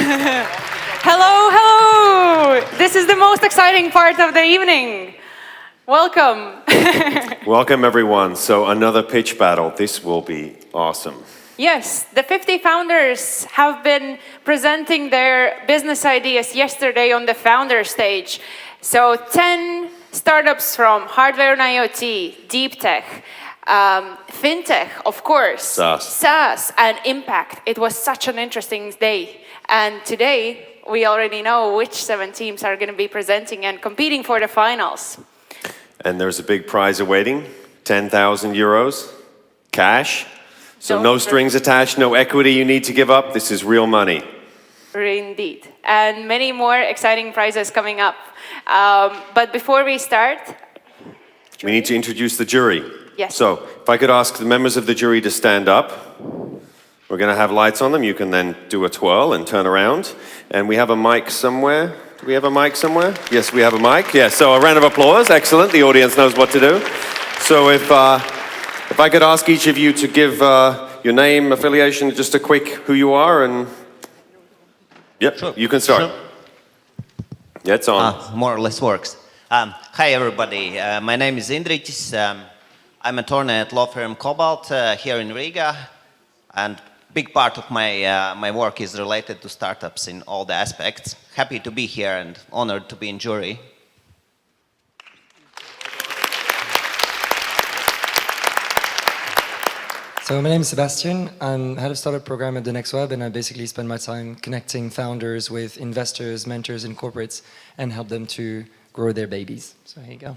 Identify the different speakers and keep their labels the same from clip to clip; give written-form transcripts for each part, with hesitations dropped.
Speaker 1: Hello, hello! This is the most exciting part of the evening. Welcome.
Speaker 2: Welcome, everyone. So another pitch battle. This will be awesome.
Speaker 1: Yes, the 50 founders have been presenting their business ideas yesterday on the founder stage. So 10 startups from hardware and IoT, deep tech, fintech, of course, SaaS, and impact. It was such an interesting day. And today, we already know which 7 teams are going to be presenting and competing for the finals.
Speaker 2: And there's a big prize awaiting, 10,000 euros, cash. So no strings attached, no equity you need to give up. This is real money.
Speaker 1: Indeed. And many more exciting prizes coming up. But before we start...
Speaker 2: We need to introduce the jury.
Speaker 1: Yes.
Speaker 2: So if I could ask the members of the jury to stand up. We're going to have lights on them. You can then do a twirl and turn around. And we have a mic somewhere. Do we have a mic somewhere? Yes, we have a mic. Yes, so a round of applause. Excellent. The audience knows what to do. So if I could ask each of you to give your name, affiliation, just a quick who you are, and yep, sure. You can start. Sure. Yeah, it's on.
Speaker 3: More or less works. Hi, everybody. My name is Indritis. I'm an attorney at law firm Cobalt here in Riga, and big part of my work is related to startups in all the aspects. Happy to be here and honored to be in jury.
Speaker 4: So my name is Sebastian. I'm head of startup program at the Next Web, and I basically spend my time connecting founders with investors, mentors, and corporates, and help them to grow their babies. So here you go.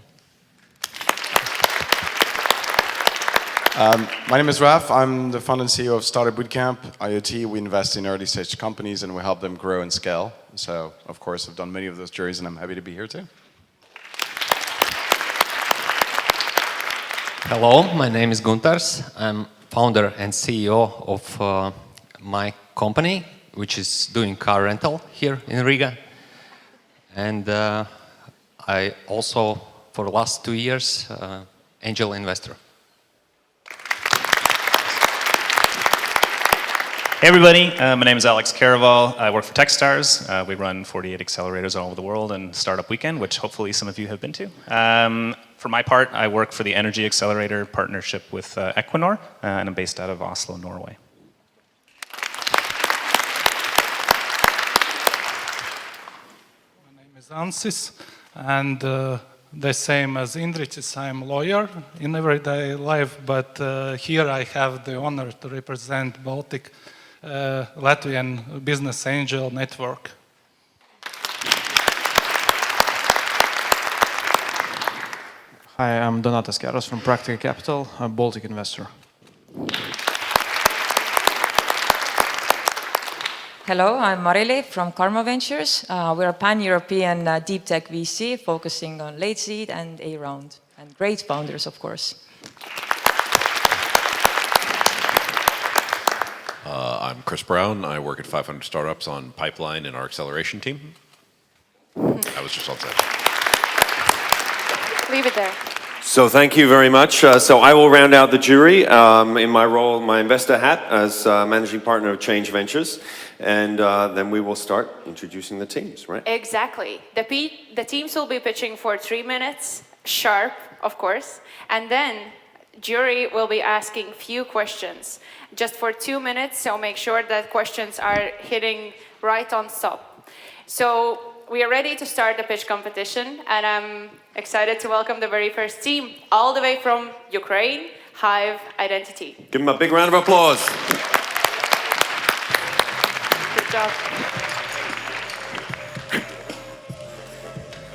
Speaker 5: My name is Raf. I'm the founder and CEO of Startup Bootcamp, IoT. We invest in early stage companies and we help them grow and scale. So, of course, I've done many of those juries and I'm happy to be here too.
Speaker 6: Hello, my name is Guntars. I'm founder and CEO of my company, which is doing car rental here in Riga. And I also, for the last 2 years, angel investor.
Speaker 7: Hey everybody, my name is Alex Caraval. I work for Techstars. We run 48 accelerators all over the world and Startup Weekend, which hopefully some of you have been to. For my part, I work for the Energy Accelerator partnership with Equinor, and I'm based out of Oslo, Norway.
Speaker 8: My name is Ansis, and the same as Indritis, I'm a lawyer in everyday life, but here I have the honor to represent Baltic Latvian Business Angel Network.
Speaker 9: Hi, I'm Donatas Karas from Practica Capital, a Baltic investor.
Speaker 10: Hello, I'm Marija from Karma Ventures. We're a pan-European deep tech VC focusing on late seed and A round, and great founders, of course.
Speaker 11: I'm Chris Brown. I work at 500 Startups on Pipeline in our acceleration team. I was just on set.
Speaker 1: Leave it there.
Speaker 2: So thank you very much. So I will round out the jury in my role, my investor hat as managing partner of Change Ventures. And then we will start introducing the teams, right?
Speaker 1: Exactly. The teams will be pitching for 3 minutes, sharp, of course. And then jury will be asking few questions just for 2 minutes, so make sure that questions are hitting right on stop. So we are ready to start the pitch competition, and I'm excited to welcome the very first team, all the way from Ukraine, Hive Identity.
Speaker 2: Give them a big round of applause.
Speaker 1: Good job.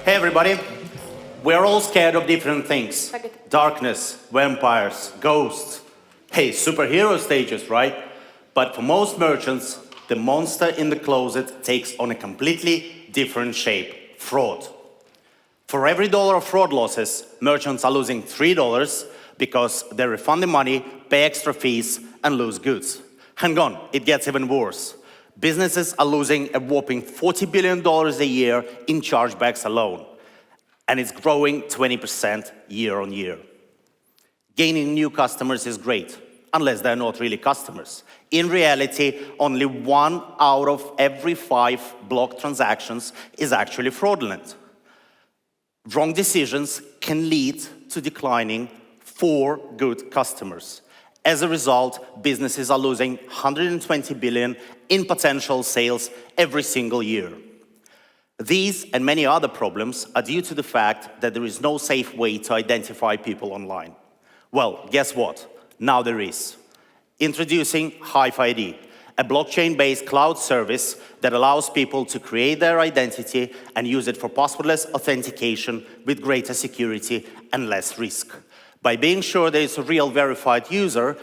Speaker 12: Hey everybody. We're all scared of different things. Darkness, vampires, ghosts. Hey, superhero stages, right? But for most merchants, the monster in the closet takes on a completely different shape: fraud. For every $1 of fraud losses, merchants are losing $3 because they refund the money, pay extra fees, and lose goods. Hang on, it gets even worse. Businesses are losing a whopping $40 billion a year in chargebacks alone. And it's growing 20% year on year. Gaining new customers is great. unless they're not really customers. In reality, only 1 out of every 5 blocked transactions is actually fraudulent. Wrong decisions can lead to declining 4 good customers. As a result, businesses are losing 120 billion in potential sales every single year. These and many other problems are due to the fact that there is no safe way to identify people online. Well, guess what? Now there is. Introducing Hive ID, a blockchain-based cloud service that allows people to create their identity and use it for passwordless authentication with greater security and less risk. By being sure there is a real verified user,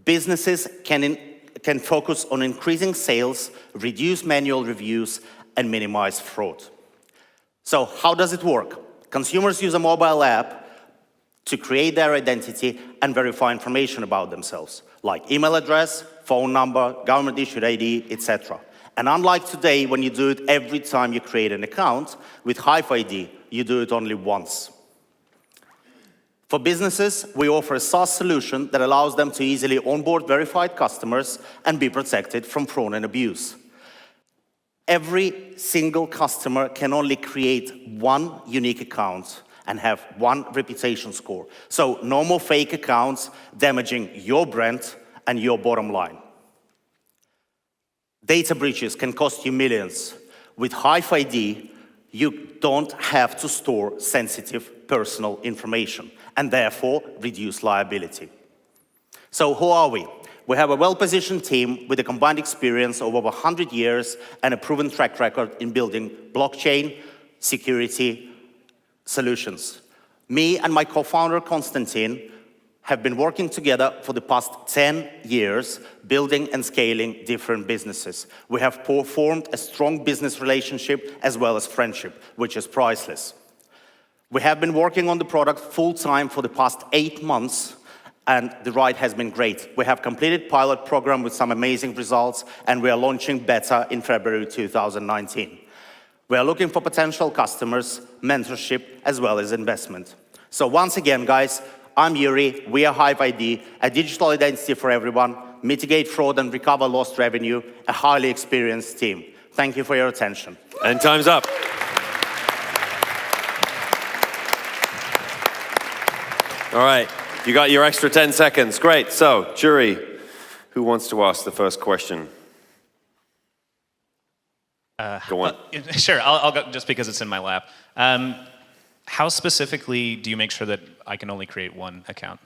Speaker 12: businesses can focus on increasing sales, reduce manual reviews, and minimize fraud. So how does it work? Consumers use a mobile app to create their identity and verify information about themselves, like email address, phone number, government-issued ID, etc. And unlike today, when you do it every time you create an account, with Hive ID, you do it only once. For businesses, we offer a SaaS solution that allows them to easily onboard verified customers and be protected from fraud and abuse. Every single customer can only create 1 unique account and have 1 reputation score. So no more fake accounts damaging your brand and your bottom line. Data breaches can cost you millions. With Hive ID, you don't have to store sensitive personal information and therefore reduce liability. So who are we? We have a well-positioned team with a combined experience of over 100 years and a proven track record in building blockchain security solutions. Me and my co-founder, Konstantin, have been working together for the past 10 years, building and scaling different businesses. We have formed a strong business relationship as well as friendship, which is priceless. We have been working on the product full-time for the past 8 months, and the ride has been great. We have completed pilot program with some amazing results, and we are launching beta in February 2019. We are looking for potential customers, mentorship, as well as investment. So once again, guys, I'm Yuri, we are Hive ID, a digital identity for everyone, mitigate fraud and recover lost revenue, a highly experienced team. Thank you for your attention.
Speaker 2: And time's up. All right, you got your extra 10 seconds. Great. So, jury, who wants to ask the first question? Go on.
Speaker 7: Sure, I'll go just because it's in my lap. How specifically do you make sure that I can only create 1 account?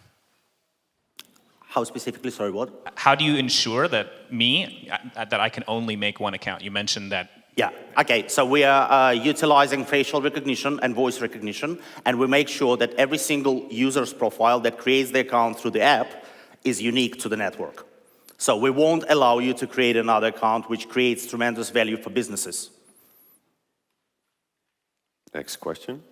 Speaker 12: How specifically, sorry, what?
Speaker 7: How do you ensure that that I can only make 1 account? You mentioned that.
Speaker 12: Yeah, okay, so we are utilizing facial recognition and voice recognition, and we make sure that every single user's profile that creates the account through the app is unique to the network. So we won't allow you to create another account, which creates tremendous value for businesses.
Speaker 2: Next question.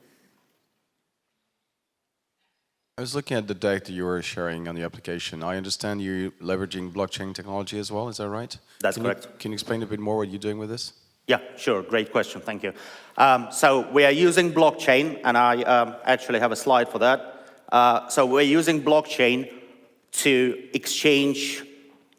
Speaker 5: I was looking at the data you were sharing on the application. I understand you're leveraging blockchain technology as well, is that right?
Speaker 12: That's correct.
Speaker 5: Can you explain a bit more what you're doing with this?
Speaker 12: Yeah, sure, great question, thank you. So we are using blockchain, and I actually have a slide for that. So we're using blockchain to exchange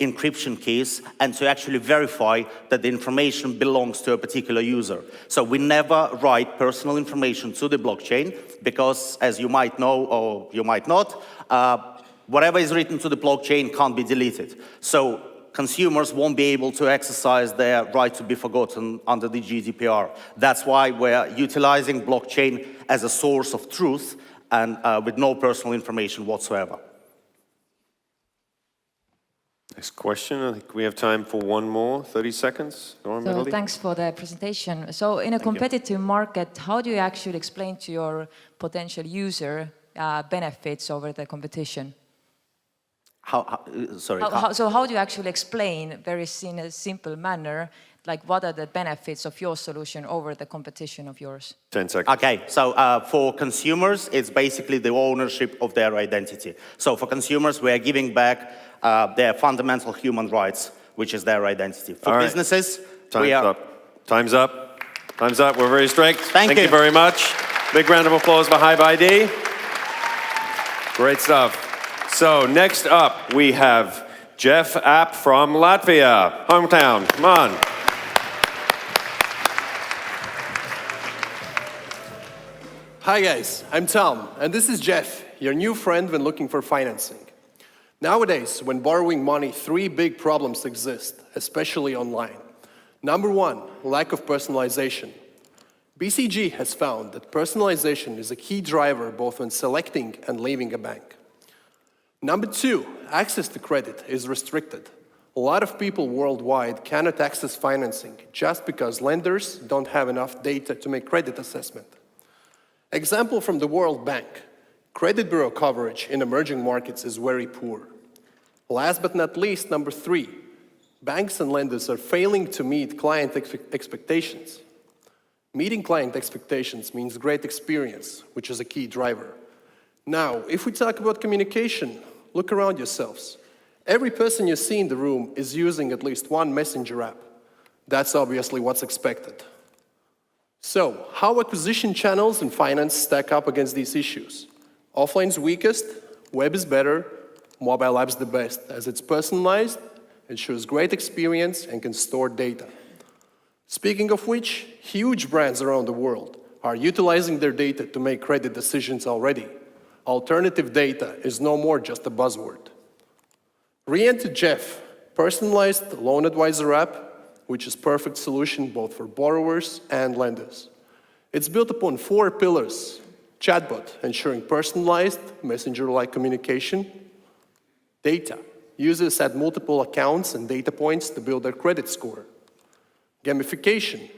Speaker 12: encryption keys and to actually verify that the information belongs to a particular user. So we never write personal information to the blockchain because, as you might know or you might not, whatever is written to the blockchain can't be deleted. So consumers won't be able to exercise their right to be forgotten under the GDPR. That's why we're utilizing blockchain as a source of truth and with no personal information whatsoever.
Speaker 2: Next question. I think we have time for 1 more, 30 seconds.
Speaker 10: So thanks for the presentation. So in a competitive market, how do you actually explain to your potential user benefits over the competition? So how do you actually explain, in a simple manner, like what are the benefits of your solution over the competition of yours?
Speaker 2: 10 seconds.
Speaker 12: Okay, so for consumers, it's basically the ownership of their identity. So for consumers, we are giving back their fundamental human rights, which is their identity. For businesses, we are...
Speaker 2: Time's up. Time's up. We're very strict.
Speaker 12: Thank you
Speaker 2: very much. Big round of applause for Hive ID. Great stuff. So next up, we have Jeff App from Latvia, hometown. Come on.
Speaker 13: Hi guys, I'm Tom, and this is Jeff, your new friend when looking for financing. Nowadays, when borrowing money, three big problems exist, especially online. Number one, lack of personalization. BCG has found that personalization is a key driver both when selecting and leaving a bank. Number two, access to credit is restricted. A lot of people worldwide cannot access financing just because lenders don't have enough data to make credit assessment. Example from the World Bank. Credit bureau coverage in emerging markets is very poor. Last but not least, number three, banks and lenders are failing to meet client expectations. Meeting client expectations means great experience, which is a key driver. Now, if we talk about communication, look around yourselves. Every person you see in the room is using at least one messenger app. That's obviously what's expected. So, how acquisition channels in finance stack up against these issues? Offline's weakest, web is better, mobile app's the best, as it's personalized, ensures great experience, and can store data. Speaking of which, huge brands around the world are utilizing their data to make credit decisions already. Alternative data is no more just a buzzword. Re-enter Jeff, personalized loan advisor app, which is perfect solution both for borrowers and lenders. It's built upon 4 pillars: chatbot, ensuring personalized, messenger-like communication; data, users add multiple accounts and data points to build their credit score; gamification,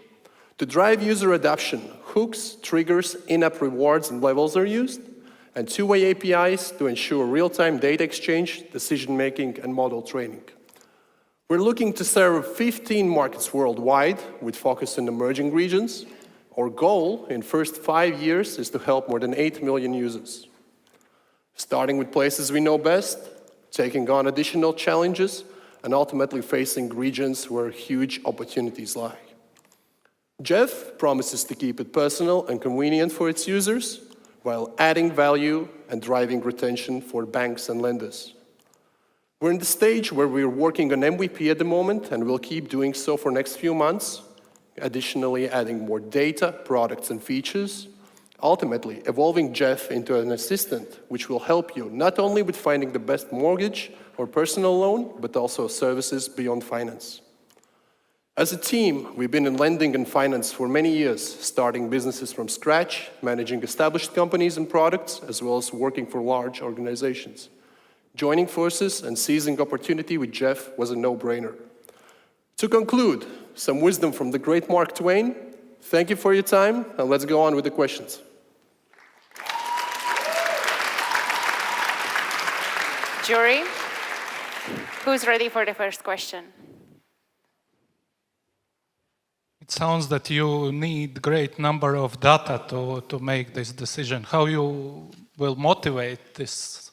Speaker 13: to drive user adoption, hooks, triggers, in-app rewards and levels are used; and two-way APIs to ensure real-time data exchange, decision-making, and model training. We're looking to serve 15 markets worldwide with focus in emerging regions. Our goal in first 5 years is to help more than 8 million users. Starting with places we know best, taking on additional challenges, and ultimately facing regions where huge opportunities lie. Jeff promises to keep it personal and convenient for its users, while adding value and driving retention for banks and lenders. We're in the stage where we're working on MVP at the moment, and we'll keep doing so for next few months, additionally adding more data, products, and features, ultimately evolving Jeff into an assistant which will help you not only with finding the best mortgage or personal loan, but also services beyond finance. As a team, we've been in lending and finance for many years, starting businesses from scratch, managing established companies and products, as well as working for large organizations. Joining forces and seizing opportunity with Jeff was a no-brainer. To conclude, some wisdom from the great Mark Twain. Thank you for your time, and let's go on with the questions.
Speaker 1: Jury, who's ready for the first question?
Speaker 8: It sounds that you need great number of data to make this decision. How you will motivate this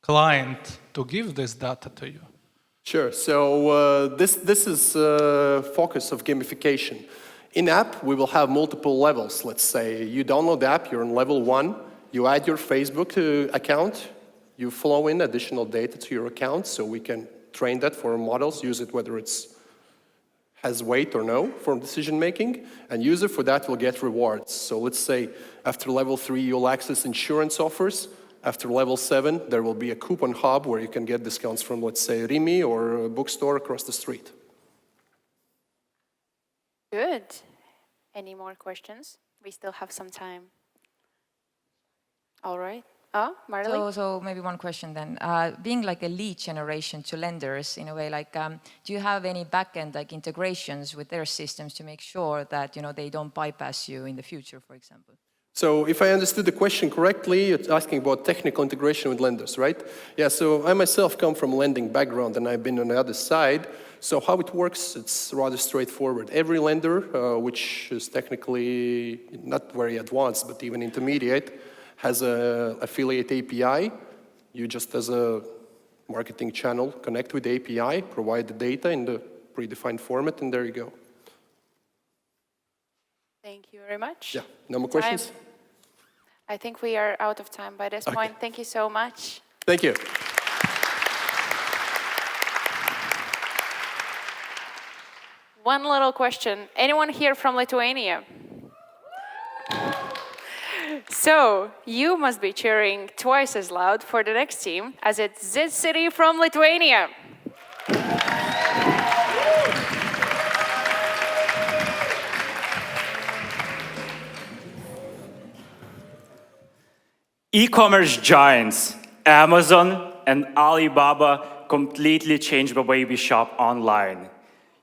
Speaker 8: client to give this data to you?
Speaker 13: Sure. So this is focus of gamification. In app, we will have multiple levels. Let's say you download the app, you're on level 1, you add your Facebook account, you flow in additional data to your account, so we can train that for models, use it whether it's has weight or no for decision making, and user for that will get rewards. So let's say after level 3, you'll access insurance offers. After level 7, there will be a coupon hub where you can get discounts from, let's say, Rimi or a bookstore across the street.
Speaker 1: Good. Any more questions? We still have some time. All right. Marija?
Speaker 10: So maybe one question then. Being like a lead generation to lenders in a way, like, do you have any backend like integrations with their systems to make sure that they don't bypass you in the future, for example?
Speaker 13: So if I understood the question correctly, you're asking about technical integration with lenders, right? Yeah, so I myself come from a lending background and I've been on the other side. So how it works, it's rather straightforward. Every lender, which is technically not very advanced, but even intermediate, has an affiliate API. You just, as a marketing channel, connect with the API, provide the data in the predefined format, and there you go.
Speaker 1: Thank you very much.
Speaker 13: Yeah, no more questions?
Speaker 1: I think we are out of time by this point. Thank you so much.
Speaker 13: Thank you.
Speaker 1: one little question. Anyone here from Lithuania? So, you must be cheering twice as loud for the next team, as it's ZitiCity from Lithuania.
Speaker 14: E-commerce giants Amazon and Alibaba completely changed the way we shop online.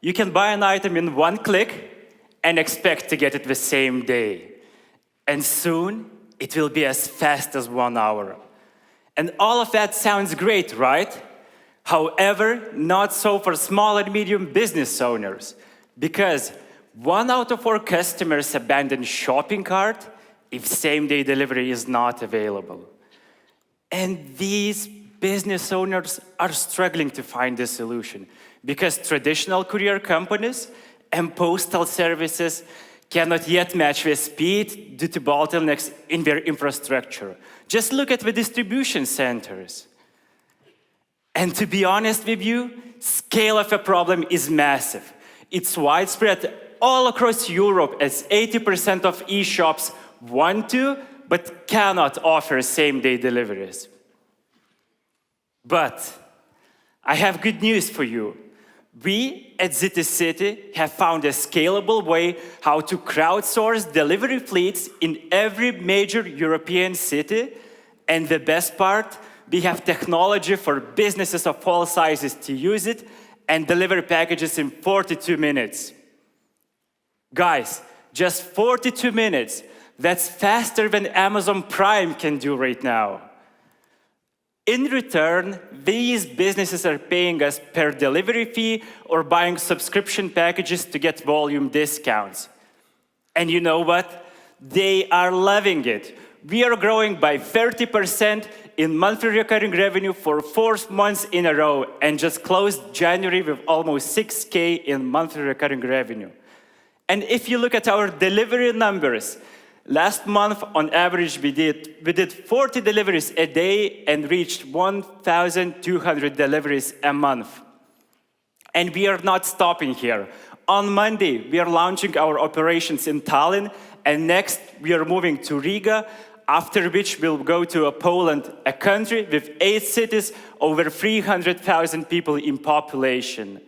Speaker 14: You can buy an item in one click and expect to get it the same day. And soon, it will be as fast as 1 hour. And all of that sounds great, right? However, not so for small and medium business owners, because 1 out of 4 customers abandon shopping cart if same-day delivery is not available. And these business owners are struggling to find a solution because traditional courier companies and postal services cannot yet match the speed due to bottlenecks in their infrastructure. Just look at the distribution centers. And to be honest with you, scale of the problem is massive. It's widespread all across Europe as 80% of e-shops want to, but cannot offer same-day deliveries. But I have good news for you. We at ZitiCity have found a scalable way how to crowdsource delivery fleets in every major European city. And the best part, we have technology for businesses of all sizes to use it and deliver packages in 42 minutes. Guys, just 42 minutes. That's faster than Amazon Prime can do right now. In return, these businesses are paying us per delivery fee or buying subscription packages to get volume discounts. And you know what? They are loving it. We are growing by 30% in monthly recurring revenue for 4 months in a row and just closed January with almost 6K in monthly recurring revenue. And if you look at our delivery numbers, last month, on average, we did 40 deliveries a day and reached 1,200 deliveries a month. And we are not stopping here. On Monday, we are launching our operations in Tallinn, and next, we are moving to Riga, after which we'll go to Poland, a country with 8 cities, over 300,000 people in population.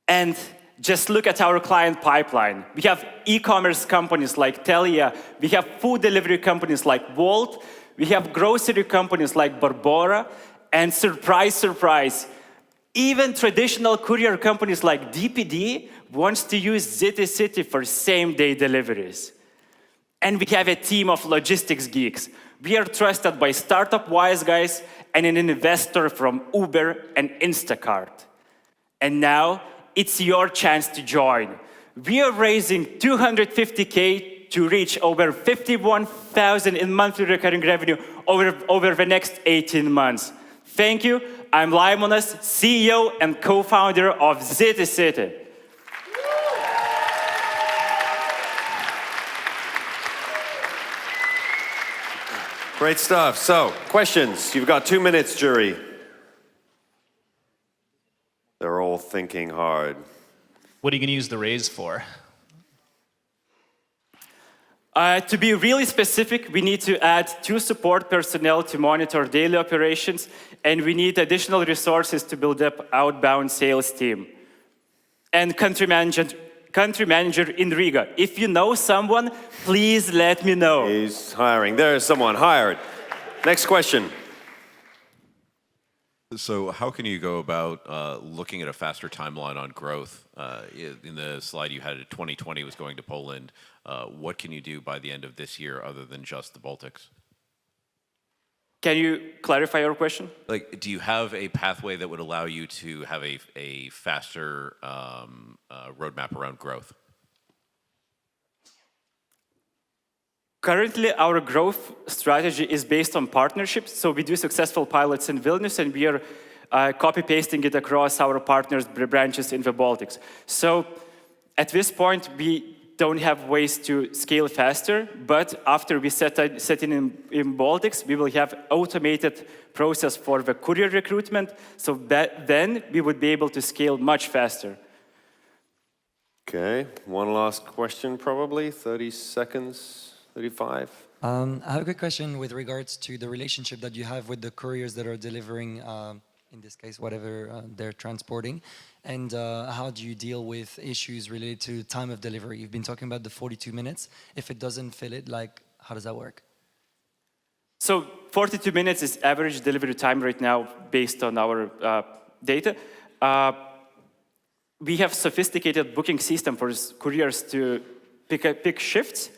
Speaker 14: And just look at our client pipeline. We have e-commerce companies like Telia. We have food delivery companies like Wolt. We have grocery companies like Barbora. And surprise, surprise, even traditional courier companies like DPD wants to use ZitiCity for same-day deliveries. And we have a team of logistics geeks. We are trusted by startup wise guys and an investor from Uber and Instacart. And now, it's your chance to join. We are raising 250K to reach over 51,000 in monthly recurring revenue over the next 18 months. Thank you. I'm Laimonas, CEO and co-founder of ZitiCity.
Speaker 2: Great stuff. So, questions. You've got 2 minutes, jury. They're all thinking hard.
Speaker 7: What are you going to use the raise for?
Speaker 14: To be really specific, we need to add 2 support personnel to monitor daily operations, and we need additional resources to build up outbound sales team. And country manager in Riga. If you know someone, please let me know.
Speaker 2: He's hiring. There is someone hired. Next question.
Speaker 11: So how can you go about looking at a faster timeline on growth? In the slide you had, 2020 was going to Poland. What can you do by the end of this year other than just the Baltics?
Speaker 14: Can you clarify your question?
Speaker 11: Like, do you have a pathway that would allow you to have a faster roadmap around growth?
Speaker 14: Currently, our growth strategy is based on partnerships. So we do successful pilots in Vilnius, and we are copy-pasting it across our partners' branches in the Baltics. So at this point, we don't have ways to scale faster, but after we set in Baltics, we will have automated process for the courier recruitment, so that then we would be able to scale much faster.
Speaker 2: Okay, one last question probably, 30 seconds, 35.
Speaker 4: I have a quick question with regards to the relationship that you have with the couriers that are delivering, in this case, whatever they're transporting, and how do you deal with issues related to time of delivery? You've been talking about the 42 minutes. If it doesn't fill it, like, how does that work?
Speaker 14: So 42 minutes is average delivery time right now based on our data. We have sophisticated booking system for couriers to pick shifts,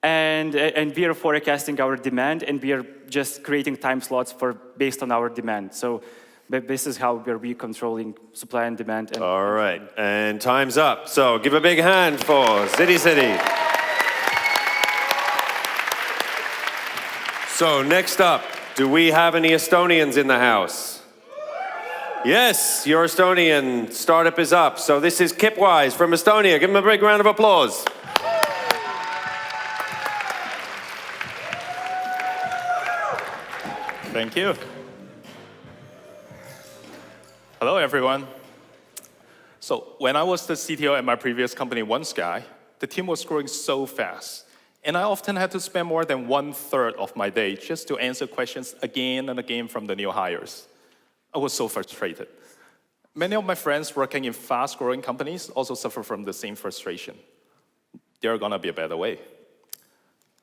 Speaker 14: and we are forecasting our demand, and we are just creating time slots based on our demand. So this is how we controlling supply and demand.
Speaker 2: All right, and time's up. So give a big hand for ZitiCity. So next up, do we have any Estonians in the house? Yes, your Estonian startup is up. So this is Kipwise from Estonia. Give him a big round of applause.
Speaker 15: Thank you. Hello, everyone. So when I was the CTO at my previous company, OneSky, the team was growing so fast. And I often had to spend more than 1/3 of my day just to answer questions again and again from the new hires. I was so frustrated. Many of my friends working in fast-growing companies also suffer from the same frustration. There's gonna be a better way.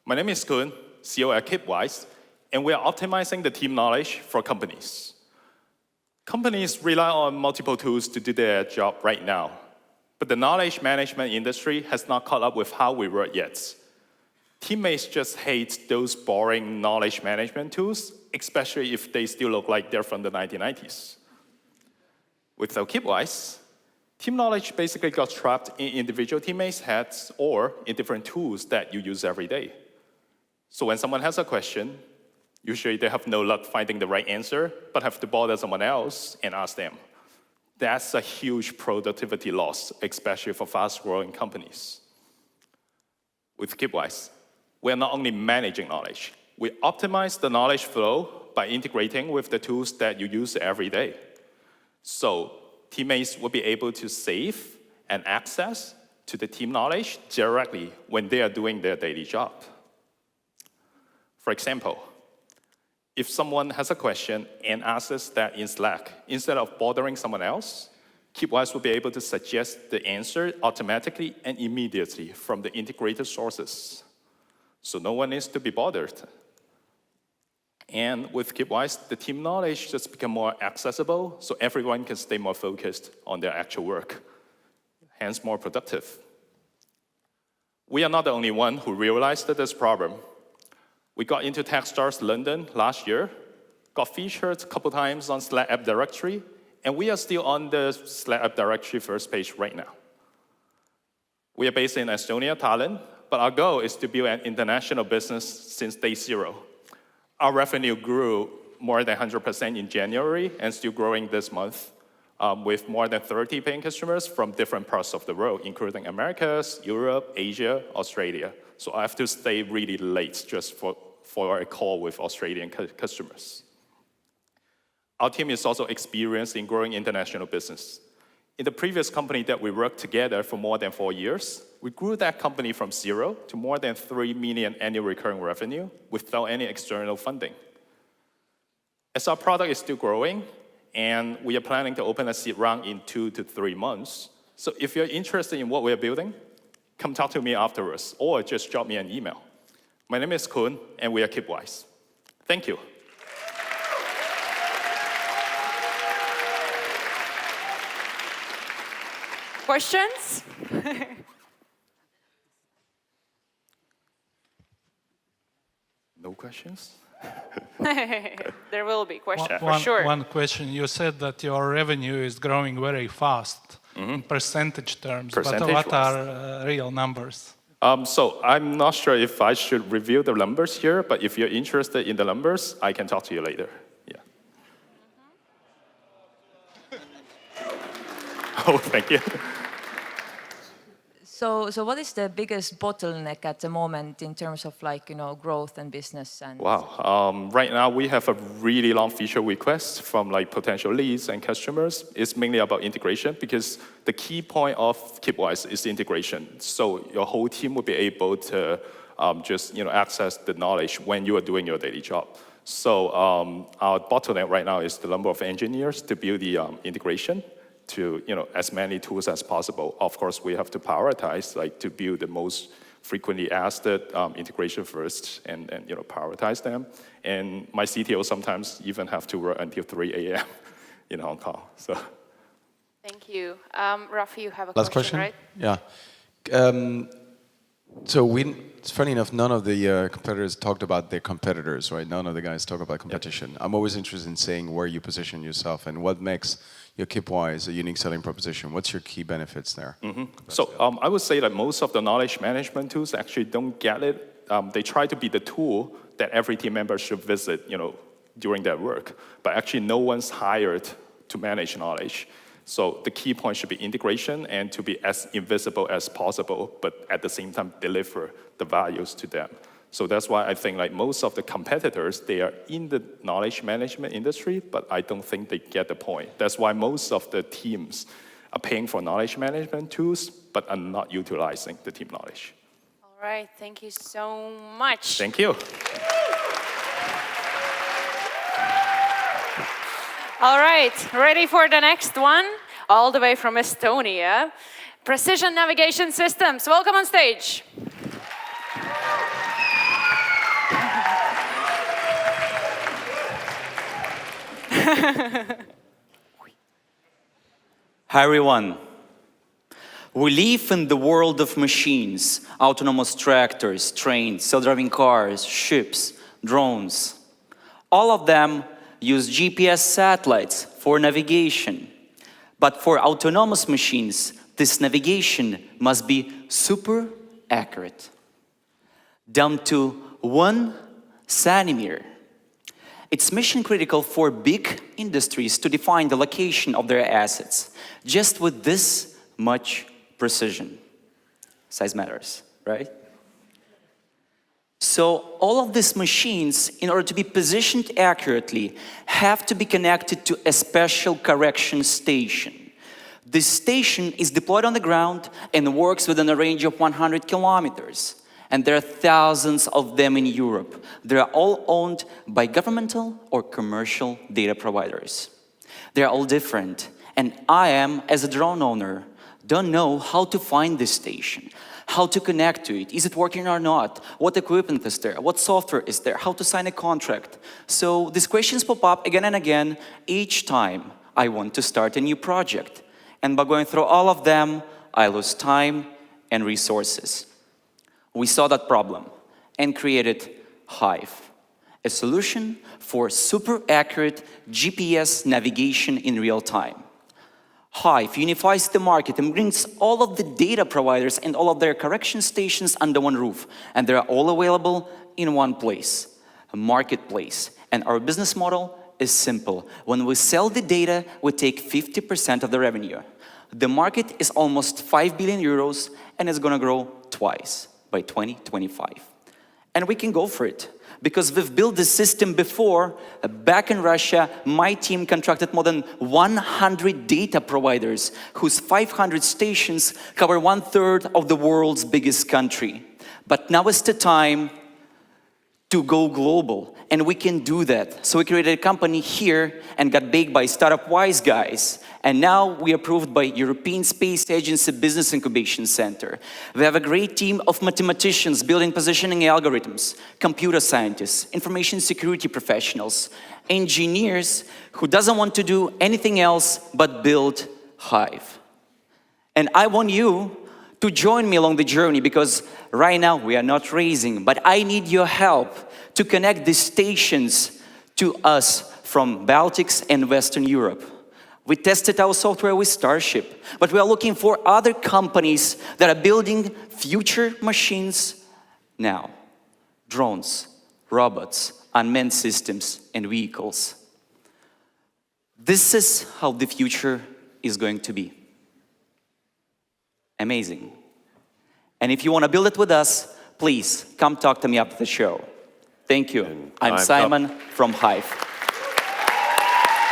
Speaker 15: My name is Kun, CEO at Kipwise, and we are optimizing the team knowledge for companies. Companies rely on multiple tools to do their job right now, but the knowledge management industry has not caught up with how we work yet. Teammates just hate those boring knowledge management tools, especially if they still look like they're from the 1990s. Without Kipwise, team knowledge basically got trapped in individual teammates' heads or in different tools that you use every day. So when someone has a question, usually they have no luck finding the right answer, but have to bother someone else and ask them. That's a huge productivity loss, especially for fast-growing companies. With Kipwise, we're not only managing knowledge, we optimize the knowledge flow by integrating with the tools that you use every day. So teammates will be able to save and access to the team knowledge directly when they are doing their daily job. For example, if someone has a question and asks that in Slack, instead of bothering someone else, Kipwise will be able to suggest the answer automatically and immediately from the integrated sources. So no one needs to be bothered. And with Kipwise, the team knowledge just become more accessible, so everyone can stay more focused on their actual work, hence more productive. We are not the only one who realized this problem. We got into Techstars London last year, got featured a couple times on Slack App Directory, and we are still on the Slack App Directory first page right now. We are based in Estonia, Tallinn, but our goal is to build an international business since day zero. Our revenue grew more than 100% in January and still growing this month, with more than 30 paying customers from different parts of the world, including Americas, Europe, Asia, Australia. So I have to stay really late just for a call with Australian customers. Our team is also experienced in growing international business. In the previous company that we worked together for more than 4 years, we grew that company from 0 to more than 3 million annual recurring revenue without any external funding. As our product is still growing, and we are planning to open a seed round in 2 to 3 months, so if you're interested in what we're building, come talk to me afterwards, or just drop me an email. My name is Kun, and we are Kipwise. Thank you.
Speaker 1: Questions?
Speaker 15: No questions?
Speaker 1: There will be questions for sure.
Speaker 8: One question. You said that your revenue is growing very fast in percentage terms, but what are real numbers?
Speaker 15: So I'm not sure if I should reveal the numbers here, but if you're interested in the numbers, I can talk to you later. Yeah. Oh, thank you.
Speaker 10: So what is the biggest bottleneck at the moment in terms of like, growth and business? And
Speaker 15: Wow. Right now, we have a really long feature request from like potential leads and customers. It's mainly about integration because the key point of Kipwise is integration. So your whole team will be able to just access the knowledge when you are doing your daily job. So our bottleneck right now is the number of engineers to build the integration to as many tools as possible. Of course, we have to prioritize, like to build the most frequently asked integration first and prioritize them. And my CTO sometimes even have to work until 3 a.m. in Hong Kong. So.
Speaker 1: Thank you. Rafi, you have a
Speaker 5: Last
Speaker 1: question,
Speaker 5: question?
Speaker 1: right?
Speaker 5: Yeah. So it's funny enough, none of the competitors talked about their competitors, right? None of the guys talk about competition. Yep. I'm always interested in saying where you position yourself and what makes your Kipwise a unique selling proposition. What's your key benefits there?
Speaker 15: Mm-hmm. So I would say that most of the knowledge management tools actually don't get it. They try to be the tool that every team member should visit, during their work. But actually, no one's hired to manage knowledge. So the key point should be integration and to be as invisible as possible, but at the same time deliver the values to them. So that's why I think like most of the competitors, they are in the knowledge management industry, but I don't think they get the point. That's why most of the teams are paying for knowledge management tools, but are not utilizing the team knowledge.
Speaker 1: All right, thank you so much.
Speaker 15: Thank you.
Speaker 1: All right, ready for the next one? All the way from Estonia. Precision Navigation Systems, welcome on stage.
Speaker 16: Hi everyone. We live in the world of machines, autonomous tractors, trains, self-driving cars, ships, drones. All of them use GPS satellites for navigation. But for autonomous machines, this navigation must be super accurate, down to 1 centimeter. It's mission critical for big industries to define the location of their assets, just with this much precision. Size matters, right? So all of these machines, in order to be positioned accurately, have to be connected to a special correction station. This station is deployed on the ground and works within a range of 100 kilometers. And there are thousands of them in Europe. They are all owned by governmental or commercial data providers. They are all different. And I am, as a drone owner, don't know how to find this station, how to connect to it. Is it working or not? What equipment is there? What software is there? How to sign a contract? So these questions pop up again and again each time I want to start a new project. And by going through all of them, I lose time and resources. We saw that problem and created Hive, a solution for super accurate GPS navigation in real time. Hive unifies the market and brings all of the data providers and all of their correction stations under one roof. And they're all available in one place, a marketplace. And our business model is simple. When we sell the data, we take 50% of the revenue. The market is almost 5 billion euros and it's gonna grow twice by 2025. And we can go for it because we've built this system before. Back in Russia, my team contracted more than 100 data providers whose 500 stations cover 1/3 of the world's biggest country. But now is the time to go global, and we can do that. So we created a company here and got baked by startup wise guys. And now we are approved by European Space Agency Business Incubation Center. We have a great team of mathematicians building positioning algorithms, computer scientists, information security professionals, engineers who doesn't want to do anything else but build Hive. And I want you to join me along the journey because right now we are not raising, but I need your help to connect these stations to us from Baltics and Western Europe. We tested our software with Starship, but we are looking for other companies that are building future machines now. Drones, robots, unmanned systems, and vehicles. This is how the future is going to be. Amazing. And if you want to build it with us, please come talk to me after the show. Thank you. I'm Simon from Hive.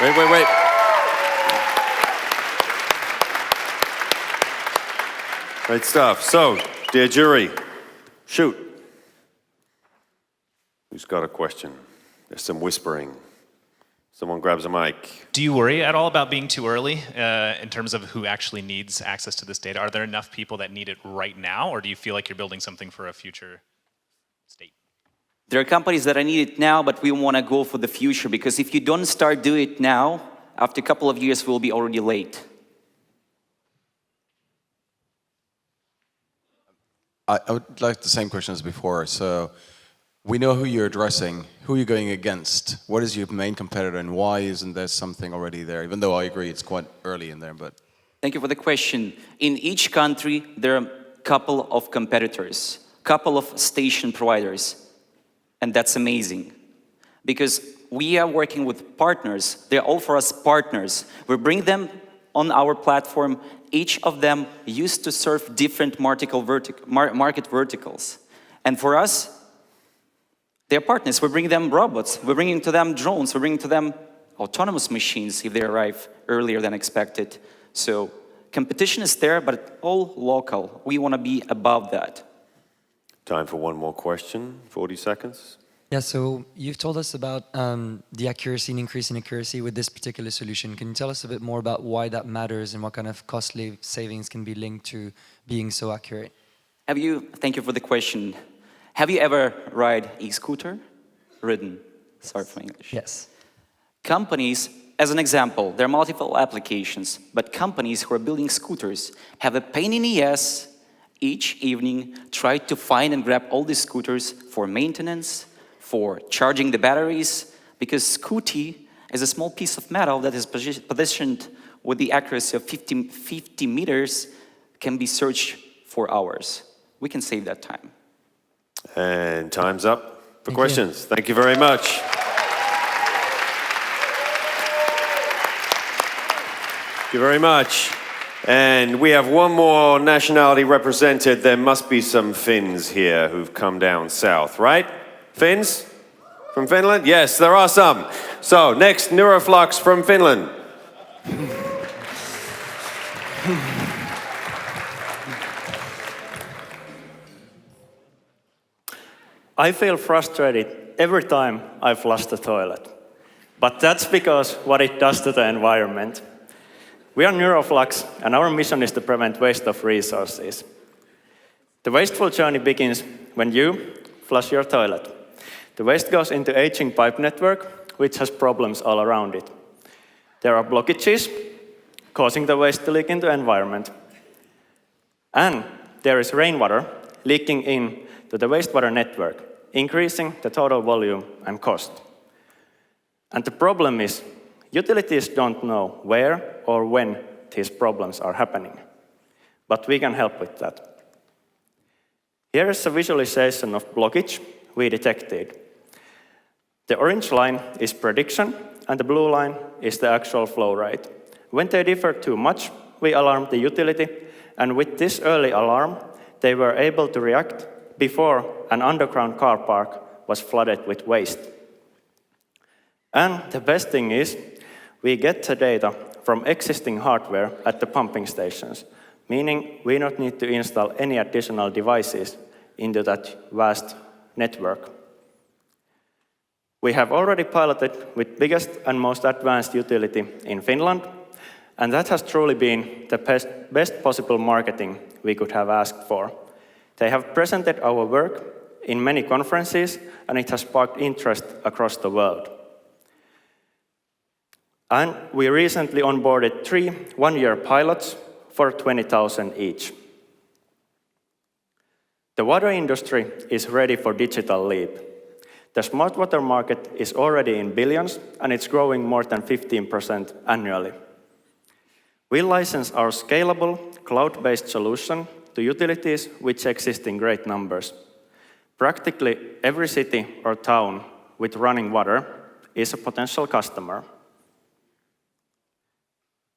Speaker 2: Wait. Great stuff. So, dear jury, shoot. Who's got a question? There's some whispering. Someone grabs a mic.
Speaker 7: Do you worry at all about being too early in terms of who actually needs access to this data? Are there enough people that need it right now, or do you feel like you're building something for a future state?
Speaker 16: There are companies that need it now, but we want to go for the future, because if you don't start doing it now, after a couple of years, we'll be already late.
Speaker 5: I would like the same question as before. So we know who you're addressing, who you're going against, what is your main competitor, and why isn't there something already there? Even though I agree it's quite early in there, but...
Speaker 16: Thank you for the question. In each country, there are a couple of competitors, couple of station providers, and that's amazing. Because we are working with partners, they're all for us partners. We bring them on our platform, each of them used to serve different market verticals. And for us, they're partners. We bring them robots, we're bringing to them drones, we're bringing to them autonomous machines if they arrive earlier than expected. So competition is there, but all local. We want to be above that.
Speaker 2: Time for one more question, 40 seconds.
Speaker 4: Yeah, so you've told us about the accuracy and increase in accuracy with this particular solution. Can you tell us a bit more about why that matters and what kind of costly savings can be linked to being so accurate?
Speaker 16: Thank you for the question. Have you ever ride e-scooter? Ridden, sorry for English.
Speaker 4: Yes.
Speaker 16: Companies, as an example, there are multiple applications, but companies who are building scooters have a pain in the ass each evening, try to find and grab all these scooters for maintenance, for charging the batteries, because Scooty is a small piece of metal that is positioned with the accuracy of 50 meters, can be searched for hours. We can save that time.
Speaker 2: And time's up for questions. Thank you very much. Thank you very much. And we have one more nationality represented. There must be some Finns here who've come down south, right? Finns? From Finland? Yes, there are some. So, next, Neuroflux from Finland.
Speaker 17: I feel frustrated every time I flush the toilet. But that's because what it does to the environment. We are Neuroflux, and our mission is to prevent waste of resources. The wasteful journey begins when you flush your toilet. The waste goes into aging pipe network, which has problems all around it. There are blockages, causing the waste to leak into the environment. And there is rainwater leaking into the wastewater network, increasing the total volume and cost. And the problem is, utilities don't know where or when these problems are happening. But we can help with that. Here is a visualization of blockage we detected. The orange line is prediction, and the blue line is the actual flow rate. When they differ too much, we alarm the utility, and with this early alarm, they were able to react before an underground car park was flooded with waste. And the best thing is, we get the data from existing hardware at the pumping stations, meaning we don't need to install any additional devices into that vast network. We have already piloted with biggest and most advanced utility in Finland, and that has truly been the best possible marketing we could have asked for. They have presented our work in many conferences, and it has sparked interest across the world. And we recently onboarded 3 one-year pilots for 20,000 each. The water industry is ready for digital leap. The smart water market is already in billions, and it's growing more than 15% annually. We license our scalable, cloud-based solution to utilities which exist in great numbers. Practically every city or town with running water is a potential customer.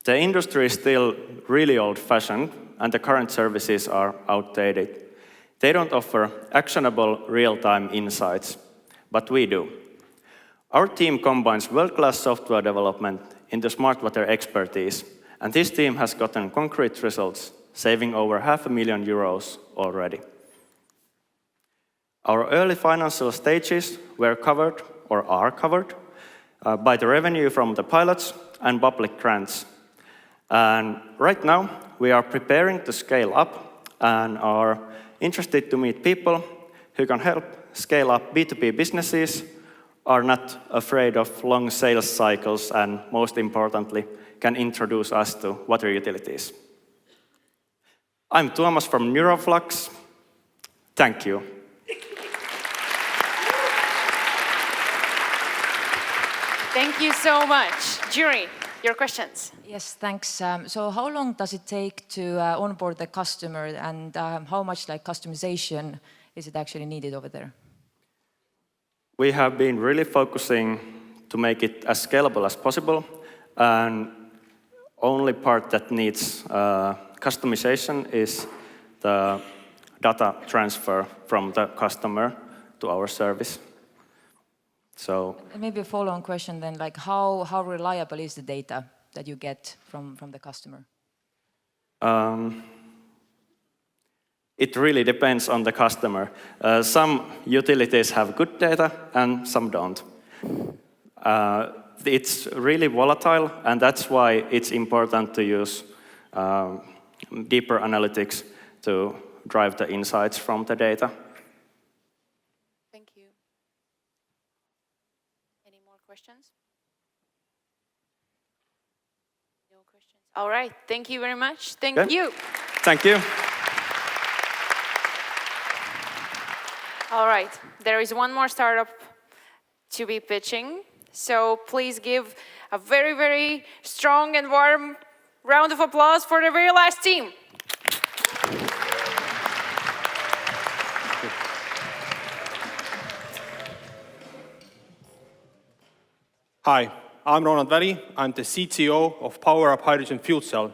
Speaker 17: The industry is still really old-fashioned, and the current services are outdated. They don't offer actionable real-time insights, but we do. Our team combines world-class software development into smart water expertise, and this team has gotten concrete results, saving over €500,000 already. Our early financial stages were covered, or are covered, by the revenue from the pilots and public grants. And right now, we are preparing to scale up and are interested to meet people who can help scale up B2B businesses, are not afraid of long sales cycles, and most importantly, can introduce us to water utilities. I'm Tuomas from Neuroflux. Thank you.
Speaker 1: Thank you so much. Jury, your questions.
Speaker 10: Yes, thanks. So how long does it take to onboard the customer, and how much customization is it actually needed over there?
Speaker 17: We have been really focusing to make it as scalable as possible, and only part that needs customization is the data transfer from the customer to our service. So
Speaker 10: maybe a follow-on question then, how reliable is the data that you get from the customer?
Speaker 17: It really depends on the customer. Some utilities have good data and some don't. It's really volatile, and that's why it's important to use deeper analytics to drive the insights from the data.
Speaker 1: Thank you. Any more questions? No questions. All right. Thank you very much. Thank you.
Speaker 17: Thank you.
Speaker 1: All right. There is one more startup to be pitching. So please give a very, very strong and warm round of applause for the very last team.
Speaker 18: Hi, I'm Ronald Väli. I'm the CTO of PowerUp Hydrogen Fuel Cell.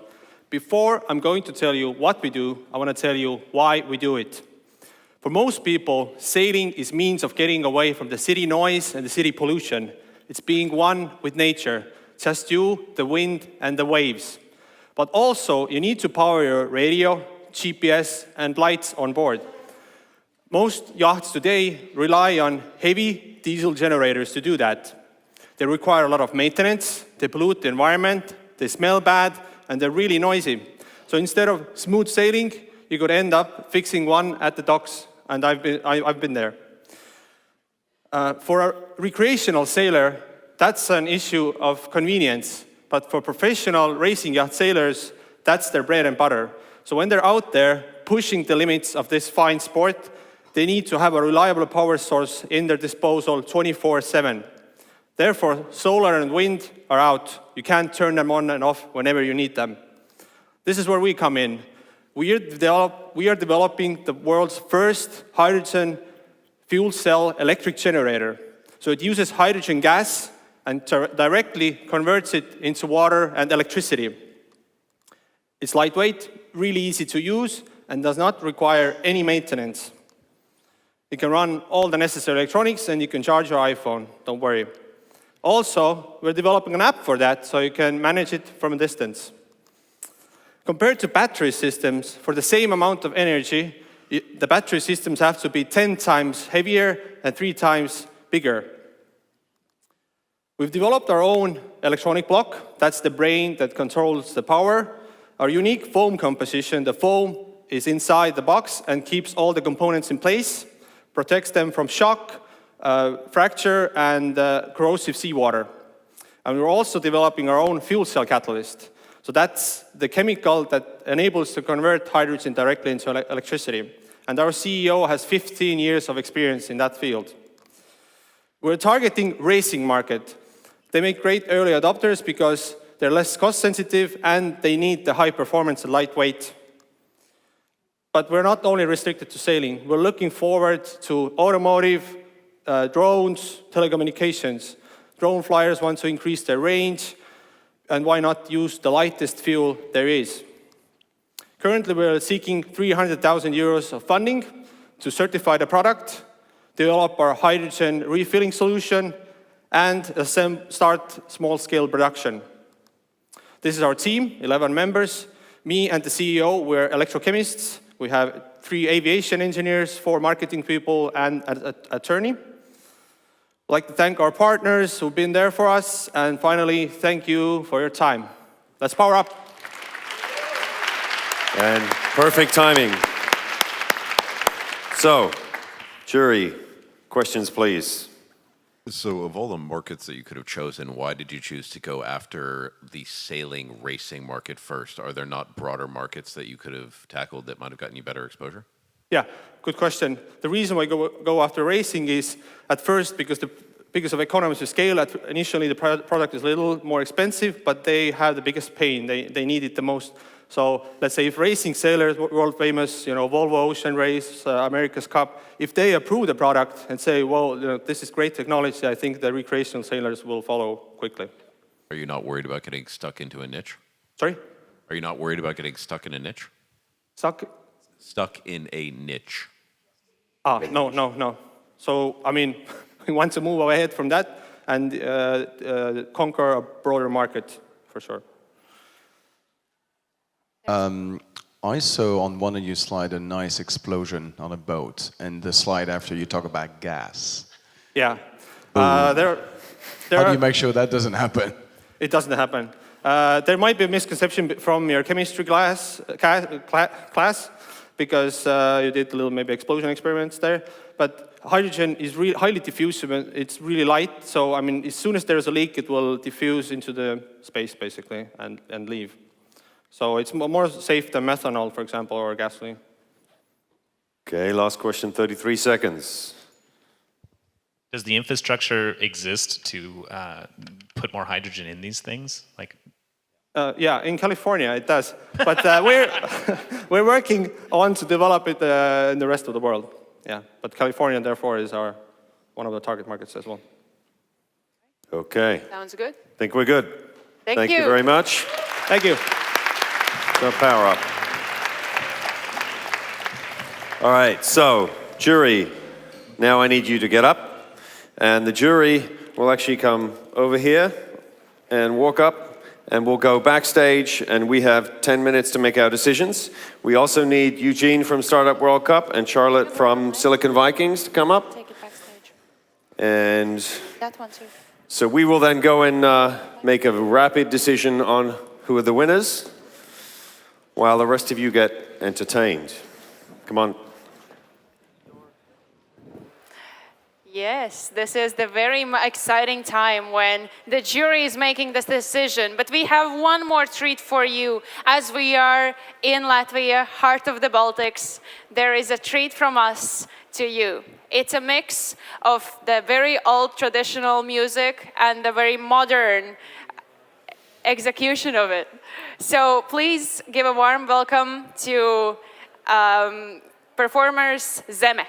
Speaker 18: Before I'm going to tell you what we do, I want to tell you why we do it. For most people, sailing is means of getting away from the city noise and the city pollution. It's being one with nature, just you, the wind, and the waves. But also, you need to power your radio, GPS, and lights on board. Most yachts today rely on heavy diesel generators to do that. They require a lot of maintenance, they pollute the environment, they smell bad, and they're really noisy. So instead of smooth sailing, you could end up fixing one at the docks, and I've been there. For a recreational sailor, that's an issue of convenience. But for professional racing yacht sailors, that's their bread and butter. So when they're out there pushing the limits of this fine sport, they need to have a reliable power source in their disposal 24/7. Therefore, solar and wind are out. You can't turn them on and off whenever you need them. This is where we come in. We are developing the world's first hydrogen fuel cell electric generator. So it uses hydrogen gas and directly converts it into water and electricity. It's lightweight, really easy to use, and does not require any maintenance. You can run all the necessary electronics, and you can charge your iPhone, don't worry. Also, we're developing an app for that, so you can manage it from a distance. Compared to battery systems, for the same amount of energy, the battery systems have to be 10 times heavier and 3 times bigger. We've developed our own electronic block. That's the brain that controls the power. Our unique foam composition, the foam is inside the box and keeps all the components in place, protects them from shock, fracture, and corrosive seawater. And we're also developing our own fuel cell catalyst. So that's the chemical that enables to convert hydrogen directly into electricity. And our CEO has 15 years of experience in that field. We're targeting racing market. They make great early adopters because they're less cost sensitive and they need the high performance and lightweight. But we're not only restricted to sailing. We're looking forward to automotive, drones, telecommunications. Drone flyers want to increase their range, and why not use the lightest fuel there is? Currently, we're seeking €300,000 of funding, to certify the product, develop our hydrogen refilling solution, and start small-scale production. This is our team, 11 members. Me and the CEO, we're electrochemists. We have 3 aviation engineers, 4 marketing people, and an attorney. I'd like to thank our partners who've been there for us. And finally, thank you for your time. Let's power up.
Speaker 2: And perfect timing. So, jury, questions, please.
Speaker 11: So of all the markets that you could have chosen, why did you choose to go after the sailing racing market first? Are there not broader markets that you could have tackled that might have gotten you better exposure?
Speaker 18: Yeah, good question. The reason why go after racing is at first because of economies of scale. Initially, the product is a little more expensive, but they have the biggest pain. They need it the most. So let's say if racing sailors, world famous, Volvo Ocean Race, America's Cup, if they approve the product and say, well, this is great technology, I think the recreational sailors will follow quickly.
Speaker 11: Are you not worried about getting stuck into a niche?
Speaker 18: Sorry?
Speaker 11: Are you not worried about getting stuck in a niche?
Speaker 18: Stuck
Speaker 11: in a niche.
Speaker 18: No. So, I mean, we want to move ahead from that and conquer a broader market, for sure.
Speaker 5: I saw on one of your slides a nice explosion on a boat, and the slide after you talk about gas.
Speaker 18: Yeah.
Speaker 5: How do you make sure that doesn't happen?
Speaker 18: It doesn't happen. There might be a misconception from your chemistry class because you did a little maybe explosion experiments there. But hydrogen is really highly diffusive. It's really light. So I mean, as soon as there's a leak, it will diffuse into the space basically and leave. So it's more safe than methanol, for example, or gasoline.
Speaker 2: Okay, last question, 33 seconds.
Speaker 7: Does the infrastructure exist to put more hydrogen in these things?
Speaker 18: Yeah, in California it does, but we're working on to develop it in the rest of the world. Yeah, but California therefore is one of the target markets as well.
Speaker 2: Okay.
Speaker 1: Sounds good.
Speaker 2: I think we're good.
Speaker 1: Thank you.
Speaker 2: You very much.
Speaker 18: Thank you.
Speaker 2: So power up. All right, so jury, now I need you to get up, and the jury will actually come over here and walk up, and we'll go backstage, and we have 10 minutes to make our decisions. We also need Eugene from Startup World Cup and Charlotte from Silicon Vikings to come up.
Speaker 1: Take it backstage.
Speaker 2: And
Speaker 1: That one too.
Speaker 2: so we will then go and make a rapid decision on who are the winners, while the rest of you get entertained. Come on.
Speaker 1: Yes, this is the very exciting time when the jury is making this decision. But we have one more treat for you. As we are in Latvia, heart of the Baltics, there is a treat from us to you. It's a mix of the very old traditional music and the very modern execution of it. So please give a warm welcome to performers Zeme.